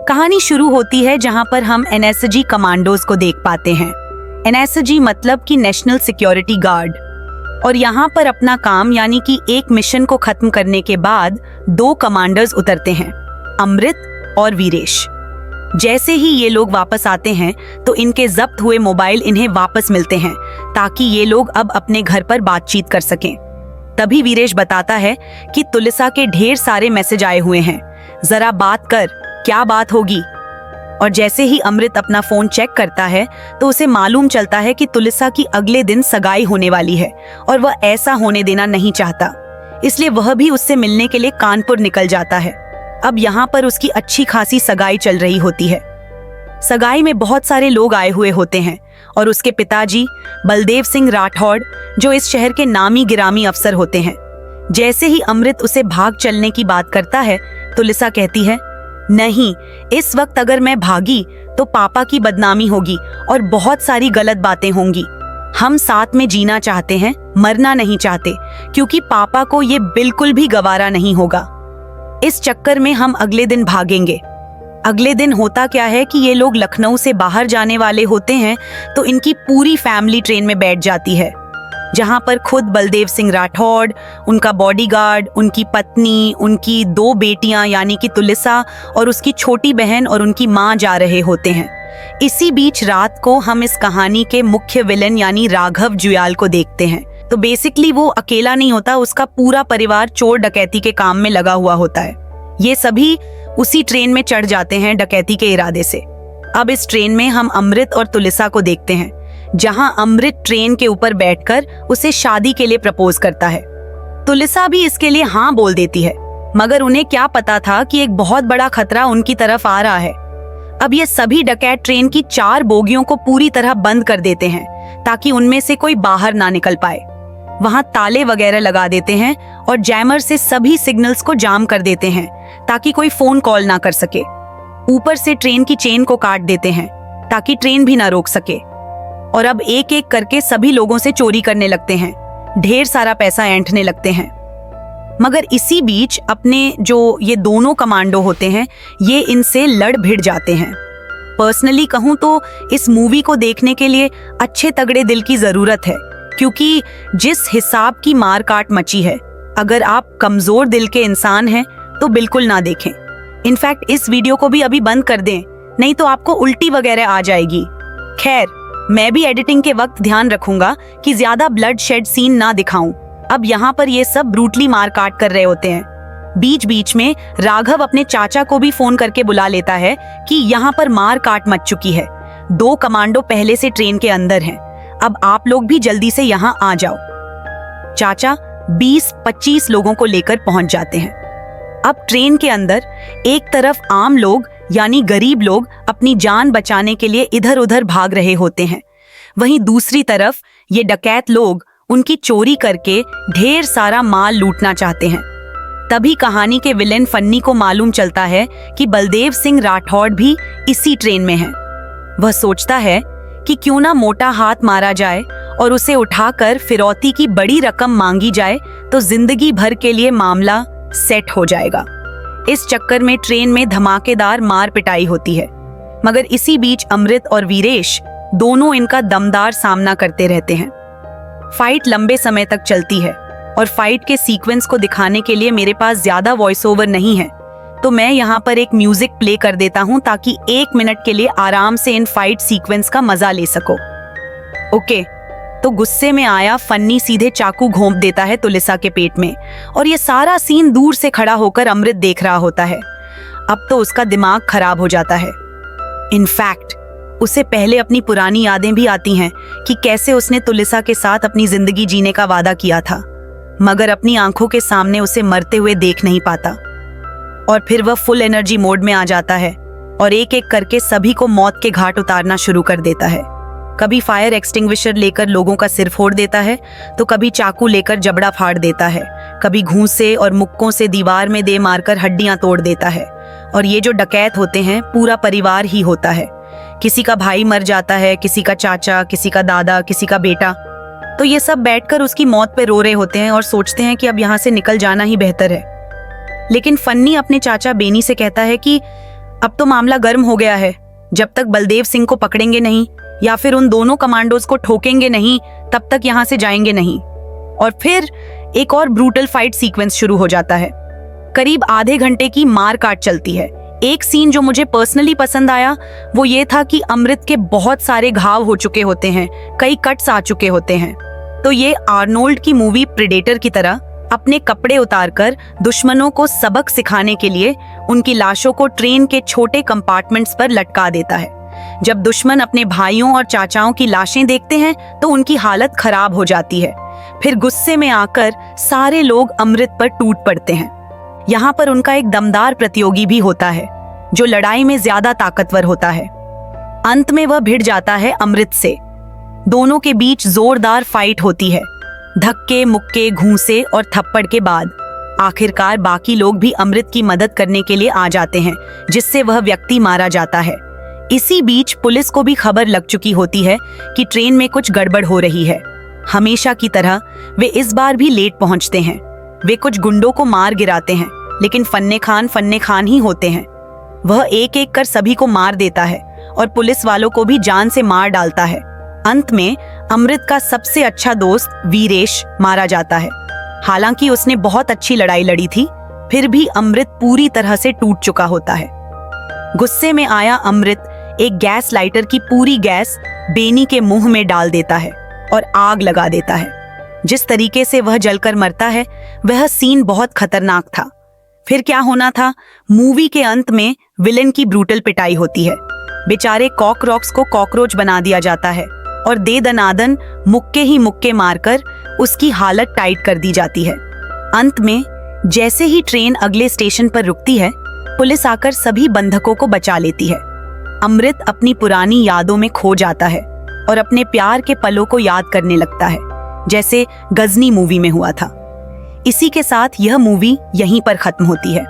कहानी शुरू होती है जहां पर हम एनएसजी कमांडोज को देख पाते हैं। एनएसजी मतलब कि नेशनल सिक्योरिटी गार्ड। और यहाँ पर अपना काम यानी कि एक मिशन को खत्म करने के बाद 2 कमांडर्स उतरते हैं, अमृत और वीरेश। जैसे ही ये लोग वापस आते हैं तो इनके जब्त हुए मोबाइल इन्हें वापस मिलते हैं ताकि ये लोग अब अपने घर पर बातचीत कर सकें। तभी वीरेश बताता है कि तुलिसा के ढेर सारे मैसेज आए हुए हैं, जरा बात कर, क्या बात होगी। और जैसे ही अमृत अपना फोन चेक करता है तो उसे मालूम चलता है कि तुलिसा की अगले दिन सगाई होने वाली है और वह ऐसा होने देना नहीं चाहता, इसलिए वह भी उससे मिलने के लिए कानपुर निकल जाता है। अब यहाँ पर उसकी अच्छी खासी सगाई चल रही होती है। सगाई में बहुत सारे लोग आए हुए होते हैं और उसके पिताजी बलदेव सिंह राठौड़, जो इस शहर के नामी गिरामी अफसर होते हैं। जैसे ही अमृत उसे भाग चलने की बात करता है, तुलिसा कहती है, नहीं, इस वक्त अगर मैं भागी तो पापा की बदनामी होगी और बहुत सारी गलत बातें होंगी। हम साथ में जीना चाहते हैं, मरना नहीं चाहते, क्योंकि पापा को ये बिल्कुल भी गवारा नहीं होगा। इस चक्कर में हम अगले दिन भागेंगे। अगले दिन होता क्या है कि ये लोग लखनऊ से बाहर जाने वाले होते हैं तो इनकी पूरी फैमिली ट्रेन में बैठ जाती है, जहां पर खुद बलदेव सिंह राठौड़, उनका बॉडीगार्ड, उनकी पत्नी, उनकी 2 बेटियां यानी कि तुलिसा और उसकी छोटी बहन और उनकी मां जा रहे होते हैं। इसी बीच रात को हम इस कहानी के मुख्य विलन यानी राघव जुयाल को देखते हैं। तो बेसिकली वो अकेला नहीं होता, उसका पूरा परिवार चोर डकैती के काम में लगा हुआ होता है। ये सभी उसी ट्रेन में चढ़ जाते हैं डकैती के इरादे से। अब इस ट्रेन में हम अमृत और तुलिसा को देखते हैं, जहां अमृत ट्रेन के ऊपर बैठकर उसे शादी के लिए प्रपोज करता है। तुलिसा भी इसके लिए हाँ बोल देती है, मगर उन्हें क्या पता था कि एक बहुत बड़ा खतरा उनकी तरफ आ रहा है। अब ये सभी डकैत ट्रेन की 4 बोगियों को पूरी तरह बंद कर देते हैं ताकि उनमें से कोई बाहर ना निकल पाए। वहां ताले वगैरह लगा देते हैं और जैमर से सभी सिग्नल्स को जाम कर देते हैं ताकि कोई फोन कॉल ना कर सके। ऊपर से ट्रेन की चेन को काट देते हैं ताकि ट्रेन भी ना रोक सके। और अब एक एक करके सभी लोगों से चोरी करने लगते हैं, ढेर सारा पैसा ऐंठने लगते हैं। मगर इसी बीच अपने जो ये दोनों कमांडो होते हैं, ये इनसे लड़ भिड़ जाते हैं। पर्सनली कहूं तो इस मूवी को देखने के लिए अच्छे तगड़े दिल की जरूरत है, क्योंकि जिस हिसाब की मार काट मची है, अगर आप कमजोर दिल के इंसान हैं तो बिल्कुल ना देखें। इनफैक्ट इस वीडियो को भी अभी बंद कर दें, नहीं तो आपको उल्टी वगैरह आ जाएगी। खैर, मैं भी एडिटिंग के वक्त ध्यान रखूंगा कि ज्यादा ब्लड शेड सीन ना दिखाऊं। अब यहाँ पर ये सब ब्रूटली मार काट कर रहे होते हैं। बीच बीच में राघव अपने चाचा को भी फोन करके बुला लेता है कि यहाँ पर मार काट मच चुकी है, 2 कमांडो पहले से ट्रेन के अंदर हैं, अब आप लोग भी जल्दी से यहाँ आ जाओ। चाचा 20-25 लोगों को लेकर पहुंच जाते हैं। अब ट्रेन के अंदर एक तरफ आम लोग यानी गरीब लोग अपनी जान बचाने के लिए इधर उधर भाग रहे होते हैं, वहीं दूसरी तरफ ये डकैत लोग उनकी चोरी करके ढेर सारा माल लूटना चाहते हैं। तभी कहानी के विलेन फन्नी को मालूम चलता है कि बलदेव सिंह राठौड़ भी इसी ट्रेन में है। वह सोचता है कि क्यों ना मोटा हाथ मारा जाए और उसे उठाकर फिरौती की बड़ी रकम मांगी जाए तो जिंदगी भर के लिए मामला सेट हो जाएगा। इस चक्कर में ट्रेन में धमाकेदार मार पिटाई होती है, मगर इसी बीच अमृत और वीरेश दोनों इनका दमदार सामना करते रहते हैं। फाइट लंबे समय तक चलती है और फाइट के सीक्वेंस को दिखाने के लिए मेरे पास ज्यादा वॉइस ओवर नहीं है, तो मैं यहाँ पर एक म्यूजिक प्ले कर देता हूँ ताकि 1 मिनट के लिए आराम से इन फाइट सीक्वेंस का मजा ले सको। ओके, तो गुस्से में आया फन्नी सीधे चाकू घोंप देता है तुलिसा के पेट में और ये सारा सीन दूर से खड़ा होकर अमृत देख रहा होता है। अब तो उसका दिमाग खराब हो जाता है। इनफैक्ट उसे पहले अपनी पुरानी यादें भी आती हैं कि कैसे उसने तुलिसा के साथ अपनी जिंदगी जीने का वादा किया था, मगर अपनी आंखों के सामने उसे मरते हुए देख नहीं पाता। और फिर वह फुल एनर्जी मोड में आ जाता है और एक एक करके सभी को मौत के घाट उतारना शुरू कर देता है। कभी फायर एक्सटिंग्विशर लेकर लोगों का सिर फोड़ देता है, तो कभी चाकू लेकर जबड़ा फाड़ देता है, कभी घूंसे और मुक्कों से दीवार में दे मारकर हड्डियां तोड़ देता है। और ये जो डकैत होते हैं पूरा परिवार ही होता है। किसी का भाई मर जाता है, किसी का चाचा, किसी का दादा, किसी का बेटा। तो ये सब बैठकर उसकी मौत पे रो रहे होते हैं और सोचते हैं कि अब यहाँ से निकल जाना ही बेहतर है। लेकिन फन्नी अपने चाचा बेनी से कहता है कि अब तो मामला गर्म हो गया है। जब तक बलदेव सिंह को पकड़ेंगे नहीं या फिर उन दोनों कमांडोज को ठोकेंगे नहीं, तब तक यहाँ से जाएंगे नहीं। और फिर एक और ब्रूटल फाइट सीक्वेंस शुरू हो जाता है। करीब आधे घंटे की मार काट चलती है। एक सीन जो मुझे पर्सनली पसंद आया वो ये था कि अमृत के बहुत सारे घाव हो चुके होते हैं, कई कट्स आ चुके होते हैं। तो ये आर्नोल्ड की मूवी प्रेडेटर की तरह अपने कपड़े उतारकर दुश्मनों को सबक सिखाने के लिए उनकी लाशों को ट्रेन के छोटे कंपार्टमेंट्स पर लटका देता है। जब दुश्मन अपने भाइयों और चाचाओं की लाशें देखते हैं तो उनकी हालत खराब हो जाती है। फिर गुस्से में आकर सारे लोग अमृत पर टूट पड़ते हैं। यहाँ पर उनका एक दमदार प्रतियोगी भी होता है जो लड़ाई में ज्यादा ताकतवर होता है। अंत में वह भिड़ जाता है अमृत से। दोनों के बीच जोरदार फाइट होती है। धक्के मुक्के घूंसे और थप्पड़ के बाद आखिरकार बाकी लोग भी अमृत की मदद करने के लिए आ जाते हैं, जिससे वह व्यक्ति मारा जाता है। इसी बीच पुलिस को भी खबर लग चुकी होती है कि ट्रेन में कुछ गड़बड़ हो रही है। हमेशा की तरह वे इस बार भी लेट पहुंचते हैं। वे कुछ गुंडों को मार गिराते हैं, लेकिन फन्ने खान ही होते हैं। वह एक एक कर सभी को मार देता है और पुलिस वालों को भी जान से मार डालता है। अंत में अमृत का सबसे अच्छा दोस्त वीरेश मारा जाता है। हालांकि उसने बहुत अच्छी लड़ाई लड़ी थी, फिर भी अमृत पूरी तरह से टूट चुका होता है। गुस्से में आया अमृत एक गैस लाइटर की पूरी गैस बेनी के मुंह में डाल देता है और आग लगा देता है। जिस तरीके से वह जलकर मरता है वह सीन बहुत खतरनाक था। फिर क्या होना था, मूवी के अंत में विलेन की ब्रूटल पिटाई होती है। बेचारे कॉकरॉक्स को कॉकरोच बना दिया जाता है और दे दनादन मुक्के ही मुक्के मारकर उसकी हालत टाइट कर दी जाती है। अंत में जैसे ही ट्रेन अगले स्टेशन पर रुकती है, पुलिस आकर सभी बंधकों को बचा लेती है। अमृत अपनी पुरानी यादों में खो जाता है और अपने प्यार के पलों को याद करने लगता है, जैसे गजनी मूवी में हुआ था। इसी के साथ यह मूवी यहीं पर खत्म होती है।